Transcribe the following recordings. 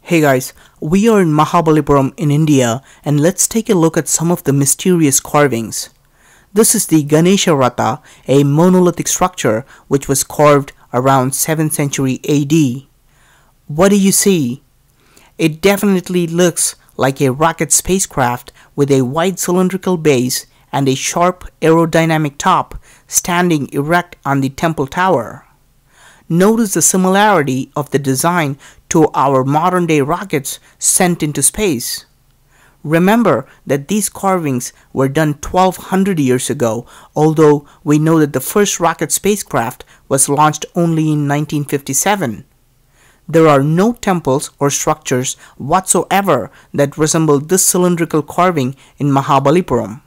Hey guys, we are in Mahabalipuram in India and let's take a look at some of the mysterious carvings. This is the Ganesha Ratha, a monolithic structure which was carved around 7th century AD. What do you see? It definitely looks like a rocket spacecraft with a wide cylindrical base and a sharp aerodynamic top standing erect on the temple tower. Notice the similarity of the design to our modern-day rockets sent into space. Remember that these carvings were done 1200 years ago, although we know that the first rocket spacecraft was launched only in 1957. There are no temples or structures whatsoever that resemble this cylindrical carving in Mahabalipuram.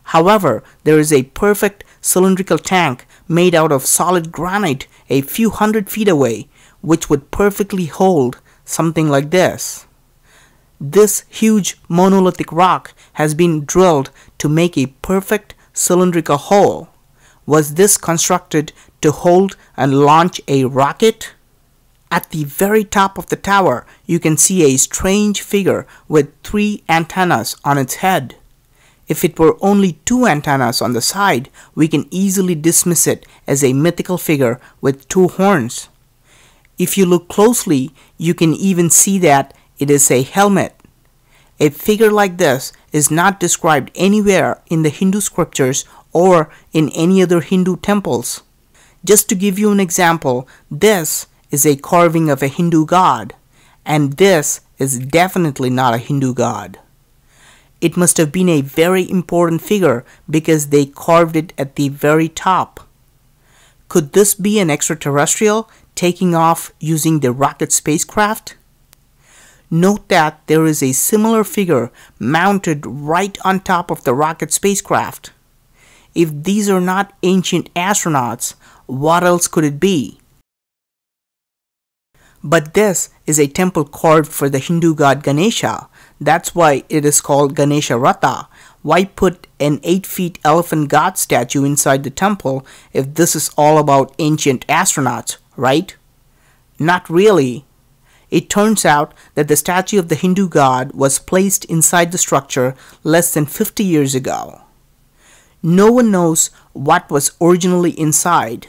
However, there is a perfect cylindrical tank made out of solid granite a few hundred feet away, which would perfectly hold something like this. This huge monolithic rock has been drilled to make a perfect cylindrical hole. Was this constructed to hold and launch a rocket? At the very top of the tower, you can see a strange figure with 3 antennas on its head. If it were only 2 antennas on the side, we can easily dismiss it as a mythical figure with 2 horns. If you look closely, you can even see that it is a helmet. A figure like this is not described anywhere in the Hindu scriptures or in any other Hindu temples. Just to give you an example, this is a carving of a Hindu god, and this is definitely not a Hindu god. It must have been a very important figure because they carved it at the very top. Could this be an extraterrestrial taking off using the rocket spacecraft? Note that there is a similar figure mounted right on top of the rocket spacecraft. If these are not ancient astronauts, what else could it be? But this is a temple carved for the Hindu god Ganesha. That's why it is called Ganesha Ratha. Why put an 8-feet elephant god statue inside the temple if this is all about ancient astronauts, right? Not really. It turns out that the statue of the Hindu god was placed inside the structure less than 50 years ago. No one knows what was originally inside.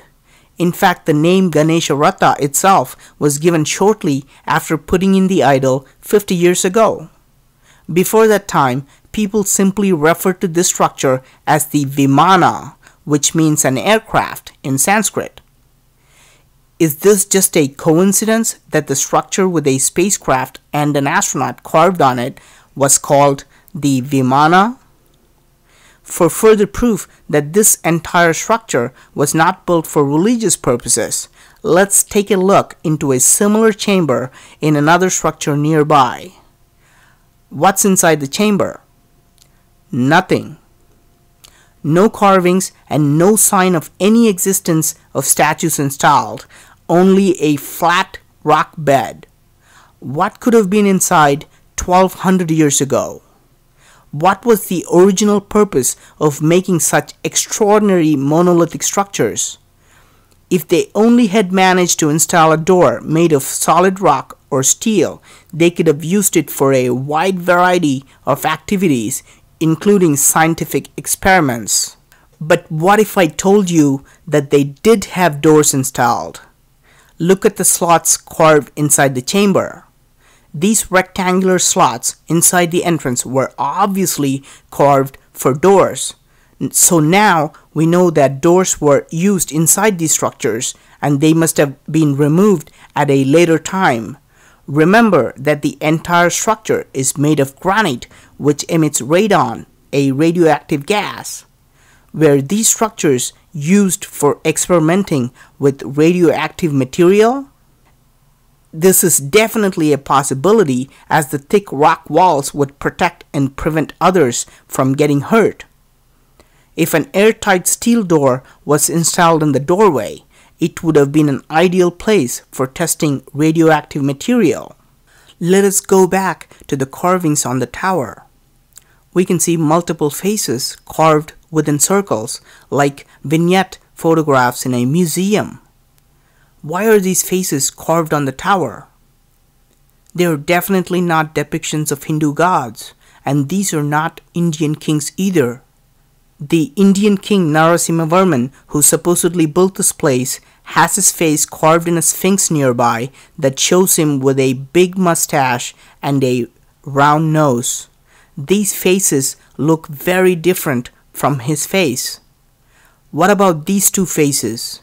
In fact, the name Ganesha Ratha itself was given shortly after putting in the idol 50 years ago. Before that time, people simply referred to this structure as the Vimana, which means an aircraft in Sanskrit. Is this just a coincidence that the structure with a spacecraft and an astronaut carved on it was called the Vimana? For further proof that this entire structure was not built for religious purposes, let's take a look into a similar chamber in another structure nearby. What's inside the chamber? Nothing. No carvings and no sign of any existence of statues installed, only a flat rock bed. What could have been inside 1200 years ago? What was the original purpose of making such extraordinary monolithic structures? If they only had managed to install a door made of solid rock or steel, they could have used it for a wide variety of activities, including scientific experiments. But what if I told you that they did have doors installed? Look at the slots carved inside the chamber. These rectangular slots inside the entrance were obviously carved for doors. So now we know that doors were used inside these structures and they must have been removed at a later time. Remember that the entire structure is made of granite, which emits radon, a radioactive gas. Were these structures used for experimenting with radioactive material? This is definitely a possibility, as the thick rock walls would protect and prevent others from getting hurt. If an airtight steel door was installed in the doorway, it would have been an ideal place for testing radioactive material. Let us go back to the carvings on the tower. We can see multiple faces carved within circles, like vignette photographs in a museum. Why are these faces carved on the tower? They are definitely not depictions of Hindu gods, and these are not Indian kings either. The Indian king Narasimhavarman, who supposedly built this place, has his face carved in a sphinx nearby that shows him with a big mustache and a round nose. These faces look very different from his face. What about these two faces?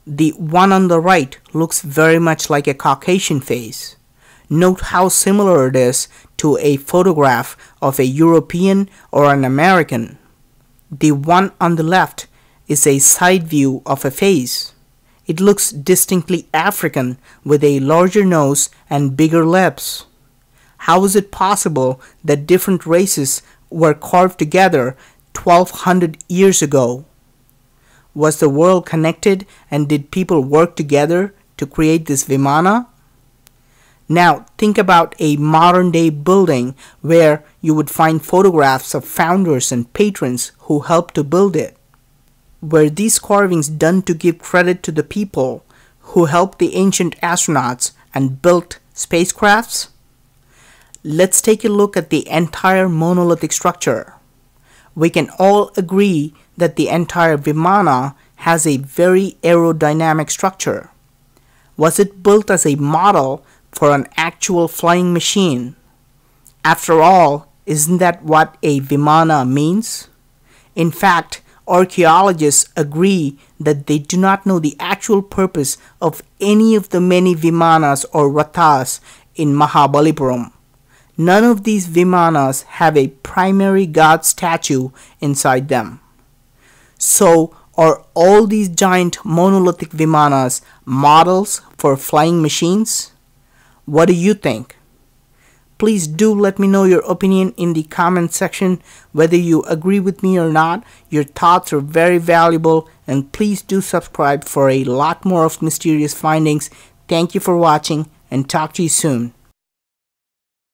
The one on the right looks very much like a Caucasian face. Note how similar it is to a photograph of a European or an American. The one on the left is a side view of a face. It looks distinctly African with a larger nose and bigger lips. How is it possible that different races were carved together 1200 years ago? Was the world connected and did people work together to create this Vimana? Now think about a modern day building where you would find photographs of founders and patrons who helped to build it. Were these carvings done to give credit to the people who helped the ancient astronauts and built spacecrafts? Let's take a look at the entire monolithic structure. We can all agree that the entire Vimana has a very aerodynamic structure. Was it built as a model for an actual flying machine? After all, isn't that what a Vimana means? In fact, archaeologists agree that they do not know the actual purpose of any of the many Vimanas or Rathas in Mahabalipuram. None of these Vimanas have a primary god statue inside them. So, are all these giant monolithic Vimanas models for flying machines? What do you think? Please do let me know your opinion in the comment section, whether you agree with me or not. Your thoughts are very valuable, and please do subscribe for a lot more of mysterious findings. Thank you for watching, and talk to you soon.